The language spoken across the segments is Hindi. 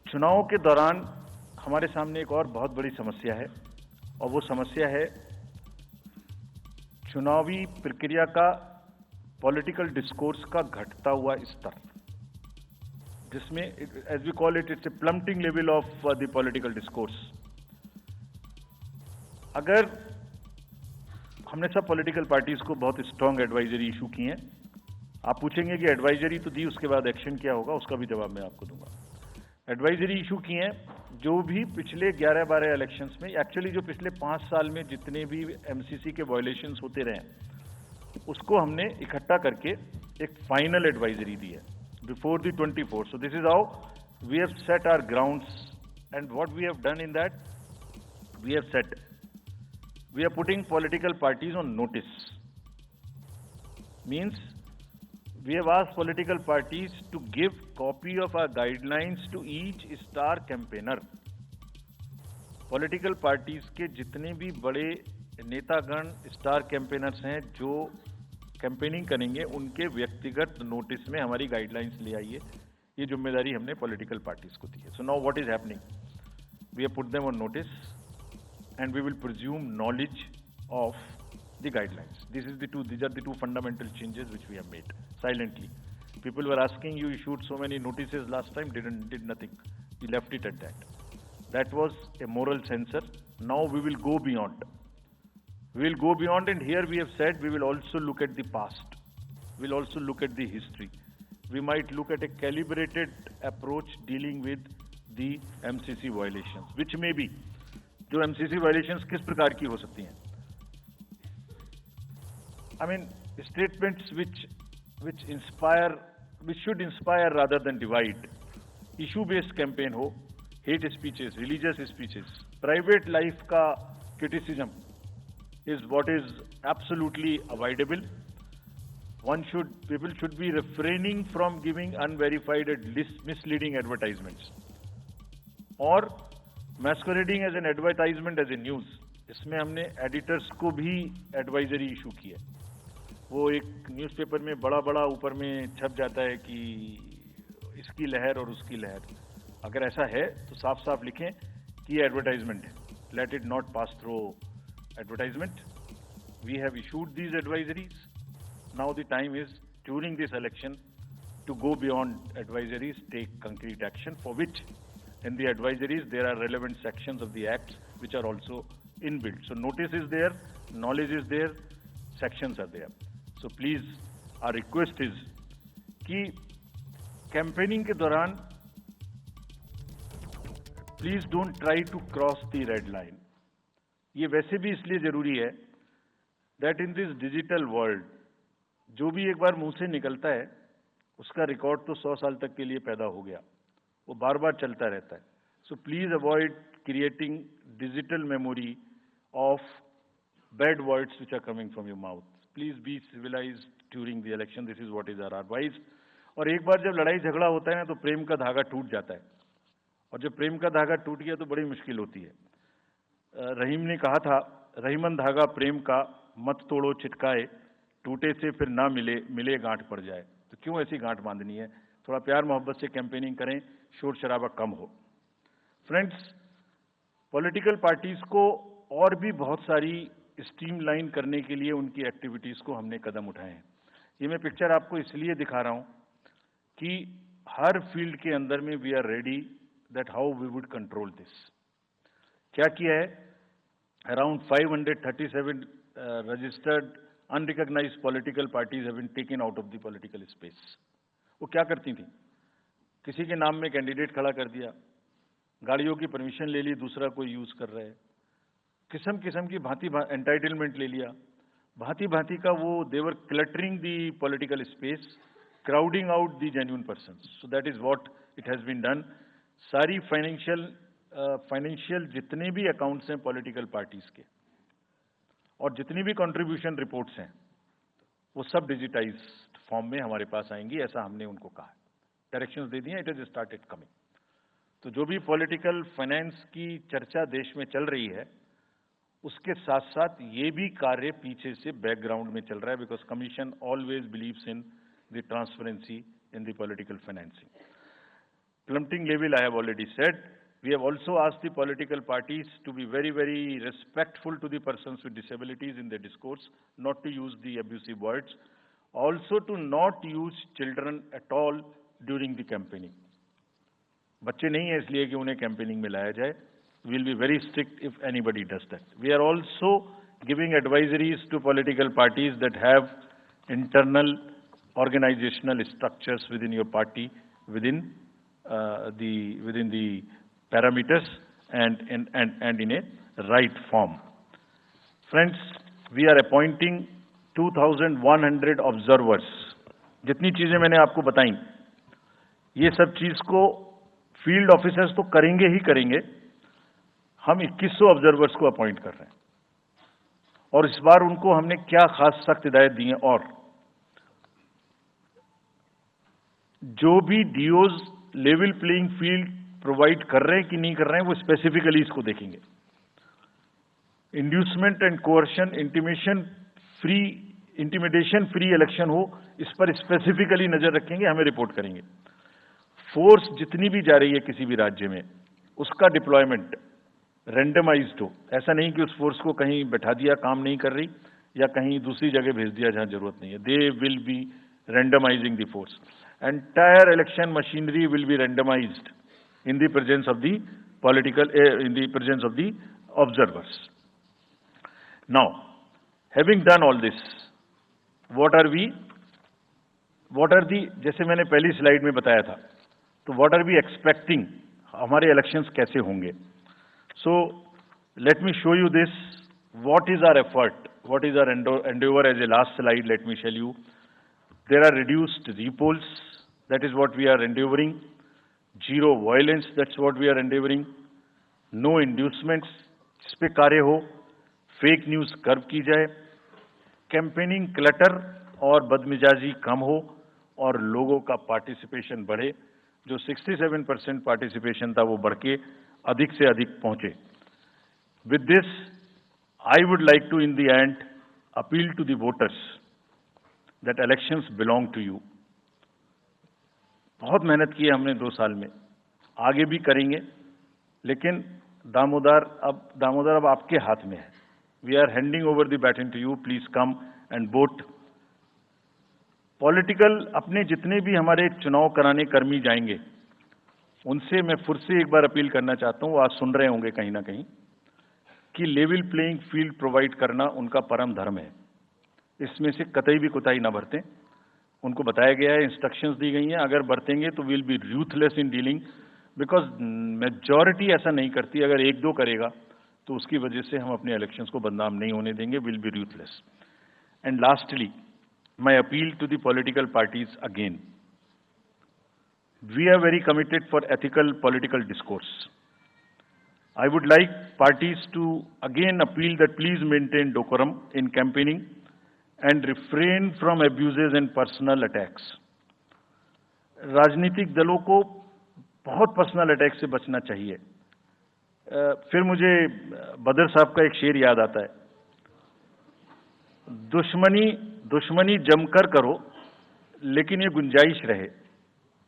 चुनाव के दौरान हमारे सामने एक और बहुत बड़ी समस्या है और वो समस्या है चुनावी प्रक्रिया का पॉलिटिकल डिस्कोर्स का घटता हुआ स्तर, जिसमें as we call it's a plummeting level of the political discourse. अगर हमने सब पॉलिटिकल पार्टीज को बहुत स्ट्रांग एडवाइजरी इशू की हैं, आप पूछेंगे कि एडवाइजरी तो दी, उसके बाद एक्शन क्या होगा, उसका भी जवाब मैं आपको दूंगा। एडवाइजरी इशू की हैं जो भी पिछले 11-12 इलेक्शंस में, एक्चुअली जो पिछले 5 साल में जितने भी एमसीसी के वायलेशंस होते रहे उसको हमने इकट्ठा करके एक फाइनल एडवाइजरी दी है before the 24। So this is how we have set our grounds and what we have done in that, we have set, we are putting political parties on notice. Means we have asked political parties to give copy of our guidelines to each star campaigner. Political parties के जितने भी बड़े नेतागण स्टार कैंपेनर्स हैं जो कैंपेनिंग करेंगे, उनके व्यक्तिगत नोटिस में हमारी गाइडलाइंस ले आइए। ये जिम्मेदारी हमने पॉलिटिकल पार्टीज को दी है। So now what is happening, we have put them on notice and we will presume knowledge of the guidelines. These are the two fundamental changes which we have made silently. People were asking, you issued so many notices last time, did nothing. We left it at that. That was a moral censor. Now we will go beyond. We will go beyond, and here we have said we will also look at the past. We will also look at the history. We might look at a calibrated approach dealing with the MCC violations, which may be, जो एमसीसी वायलेशंस किस प्रकार की हो सकती हैं। I mean statements which inspire, which should inspire rather than divide. Issue based campaign हो, hate speeches, religious speeches, private life का criticism is what is absolutely avoidable. People should be refraining from giving unverified and misleading advertisements or masquerading as an advertisement as a news. इसमें हमने एडिटर्स को भी एडवाइजरी इशू की है। वो एक न्यूज़पेपर में बड़ा बड़ा ऊपर में छप जाता है कि इसकी लहर और उसकी लहर। अगर ऐसा है तो साफ साफ लिखें कि ये एडवर्टाइजमेंट है, let it not pass through advertisement. We have issued these advisories. Now the time is during this election to go beyond advisories, take concrete action for which in the advisories there are relevant sections of the acts which are also inbuilt. So notice is there, knowledge is there, sections are there. So please, our request is कि campaigning के दौरान please don't try to cross the red line. ये वैसे भी इसलिए जरूरी है that in this digital world जो भी एक बार मुंह से निकलता है उसका रिकॉर्ड तो 100 साल तक के लिए पैदा हो गया, वो बार बार चलता रहता है। So please avoid creating digital memory of bad words which are coming from your mouth. Please be civilised during the election, this is what is our advice. और एक बार जब लड़ाई झगड़ा होता है ना तो प्रेम का धागा टूट जाता है, और जब प्रेम का धागा टूट गया तो बड़ी मुश्किल होती है। रहीम ने कहा था, रहीमन धागा प्रेम का मत तोड़ो चिटकाए, टूटे से फिर ना मिले, मिले गांठ पड़ जाए। तो क्यों ऐसी गांठ बांधनी है, थोड़ा प्यार मोहब्बत से कैंपेनिंग करें, शोर शराबा कम हो। फ्रेंड्स, पॉलिटिकल पार्टीज को और भी बहुत सारी स्ट्रीमलाइन करने के लिए उनकी एक्टिविटीज को हमने कदम उठाए हैं। ये मैं पिक्चर आपको इसलिए दिखा रहा हूं कि हर फील्ड के अंदर में we are ready that how we would control this. क्या किया है, around 537 registered unrecognised political parties have been taken out of the political space. वो क्या करती थी, किसी के नाम में कैंडिडेट खड़ा कर दिया, गाड़ियों की परमिशन ले ली, दूसरा कोई यूज कर रहा है, किस्म किस्म की भांति एंटाइटलमेंट ले लिया, भांति भांति का वो they were cluttering the political space, crowding out the genuine persons. So that is what it has been done. सारी फाइनेंशियल जितने भी अकाउंट्स हैं पॉलिटिकल पार्टीज के और जितनी भी कंट्रीब्यूशन रिपोर्ट्स हैं वो सब डिजिटाइज्ड फॉर्म में हमारे पास आएंगी, ऐसा हमने उनको कहा है, डायरेक्शंस दे दिए, इट इज स्टार्टेड कमिंग। तो जो भी पॉलिटिकल फाइनेंस की चर्चा देश में चल रही है उसके साथ साथ ये भी कार्य पीछे से बैकग्राउंड में चल रहा है, because commission always believes in the transparency in the political financing. Plummeting level, I have already said. We have also asked the political parties to be very, very respectful to the persons with disabilities in their discourse, not to use the abusive words, also to not use children at all during the campaigning. बच्चे नहीं है इसलिए कि उन्हें कैंपेनिंग में लाया जाए. We will be very strict if anybody does that. We are also giving advisories to political parties that have internal organizational structures within your party, within the parameters and in a right form. Friends, we are appointing 2,100 observers. जितनी चीजें मैंने आपको बताई, ये सब चीज को फील्ड ऑफिसर्स तो करेंगे ही करेंगे. हम 2100 ऑब्जर्वर्स को अपॉइंट कर रहे हैं और इस बार उनको हमने क्या खास सख्त हिदायत दी है. और जो भी डीओज लेवल प्लेइंग फील्ड प्रोवाइड कर रहे हैं कि नहीं कर रहे हैं, वो स्पेसिफिकली इसको देखेंगे. Inducement and coercion, intimidation free election हो, इस पर स्पेसिफिकली नजर रखेंगे, हमें रिपोर्ट करेंगे. फोर्स जितनी भी जा रही है किसी भी राज्य में, उसका डिप्लॉयमेंट रैंडमाइज्ड हो. ऐसा नहीं कि उस फोर्स को कहीं बैठा दिया, काम नहीं कर रही, या कहीं दूसरी जगह भेज दिया जहां जरूरत नहीं है. They will be randomising the force. Entire election machinery will be randomized in the presence of the observers. Now, having done all this, जैसे मैंने पहली स्लाइड में बताया था, तो what are we expecting? हमारे elections कैसे होंगे? So, let me show you this. What is our effort? What is our endeavor? As a last slide, let me tell you. There are reduced repolls, that is what we are endeavoring. Zero violence, that's what we are endeavoring. No inducements, इस पे कार्य हो. फेक न्यूज कर्व की जाए. कैंपेनिंग क्लटर और बदमिजाजी कम हो और लोगों का पार्टिसिपेशन बढ़े. जो 67% पार्टिसिपेशन था वो बढ़ के अधिक से अधिक पहुंचे. With this, I would like to in the end appeal to the voters that elections belong to you. बहुत मेहनत की है हमने 2 साल में, आगे भी करेंगे, लेकिन दामोदर अब आपके हाथ में है. We are handing over the baton to you. Please come and vote. Political अपने जितने भी हमारे चुनाव कराने कर्मी जाएंगे, उनसे मैं फिर से एक बार अपील करना चाहता हूं. आज सुन रहे होंगे कहीं ना कहीं कि लेवल प्लेइंग फील्ड प्रोवाइड करना उनका परम धर्म है. इसमें से कतई भी कोताही ना बरतें. उनको बताया गया है, इंस्ट्रक्शंस दी गई हैं, अगर बरतेंगे तो will be ruthless in dealing, because majority ऐसा नहीं करती. अगर 1-2 करेगा तो उसकी वजह से हम अपने इलेक्शंस को बदनाम नहीं होने देंगे. Will be ruthless. And lastly, my appeal to the political parties again. We are very committed for ethical political discourse. I would like parties to again appeal that please maintain decorum in campaigning and refrain from abuses and personal attacks. राजनीतिक दलों को बहुत पर्सनल अटैक से बचना चाहिए. फिर मुझे बदर साहब का एक शेर याद आता है, दुश्मनी जमकर करो लेकिन ये गुंजाइश रहे.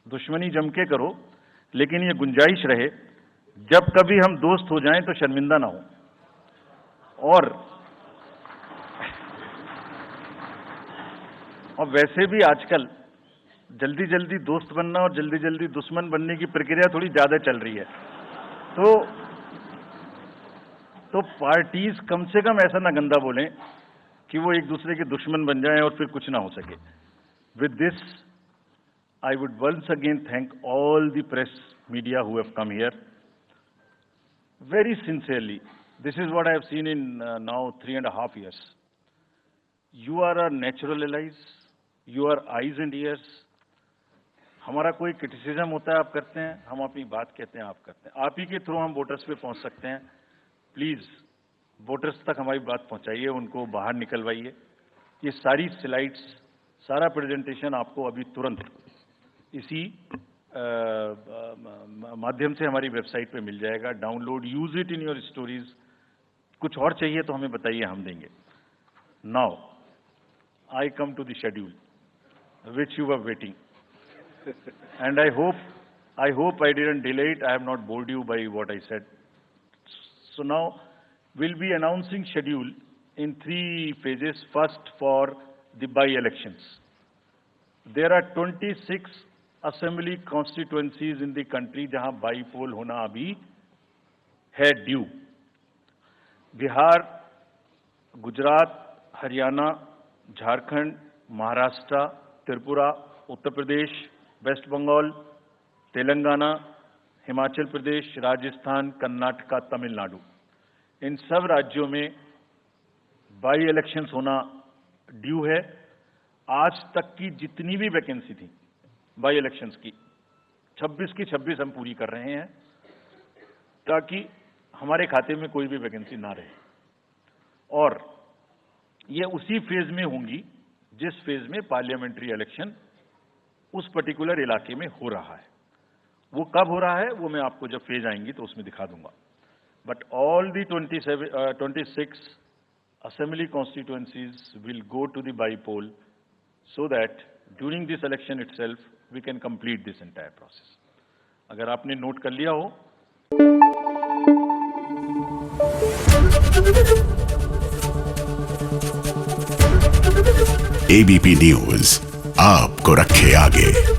दुश्मनी जम के करो लेकिन ये गुंजाइश रहे, जब कभी हम दोस्त हो जाएं तो शर्मिंदा ना हो. और वैसे भी आजकल जल्दी जल्दी दोस्त बनना और जल्दी जल्दी दुश्मन बनने की प्रक्रिया थोड़ी ज्यादा चल रही है. तो पार्टीज कम से कम ऐसा ना गंदा बोलें कि वो एक दूसरे के दुश्मन बन जाएं और फिर कुछ ना हो सके. With this, I would once again thank all the press media who have come here very sincerely. This is what I have seen in now 3.5 years. You are our natural allies. You are eyes and ears. हमारा कोई क्रिटिसिज्म होता है आप करते हैं, हम अपनी बात कहते हैं आप करते हैं. आप ही के थ्रू हम वोटर्स पे पहुंच सकते हैं. प्लीज वोटर्स तक हमारी बात पहुंचाइए, उनको बाहर निकलवाइए. ये सारी स्लाइड्स, सारा प्रेजेंटेशन आपको अभी तुरंत इसी माध्यम से हमारी वेबसाइट पे मिल जाएगा. Download, use it in your stories. कुछ और चाहिए तो हमें बताइए, हम देंगे. Now I come to the schedule which you were waiting, and I hope I hope I didn't delay it. I have not bored you by what I said. So now we'll be announcing schedule in 3 phases. First, for the by-elections. There are 26 assembly constituencies in the country जहां बाई-पोल होना अभी है ड्यू. बिहार, गुजरात, हरियाणा, झारखंड, महाराष्ट्र, त्रिपुरा, उत्तर प्रदेश, वेस्ट बंगाल, तेलंगाना, हिमाचल प्रदेश, राजस्थान, कर्नाटका, तमिलनाडु, इन सब राज्यों में बाई इलेक्शंस होना ड्यू है. आज तक की जितनी भी वैकेंसी थी बाई इलेक्शंस की 26 की 26 हम पूरी कर रहे हैं ताकि हमारे खाते में कोई भी वैकेंसी ना रहे. और ये उसी फेज में होंगी जिस फेज में पार्लियामेंट्री इलेक्शन उस पर्टिकुलर इलाके में हो रहा है. वो कब हो रहा है वो मैं आपको जब फेज आएंगी तो उसमें दिखा दूंगा. But all the 26 assembly constituencies will go to the by-poll so that during this election itself we can complete this entire process. अगर आपने नोट कर लिया हो. एबीपी न्यूज आपको रखे आगे.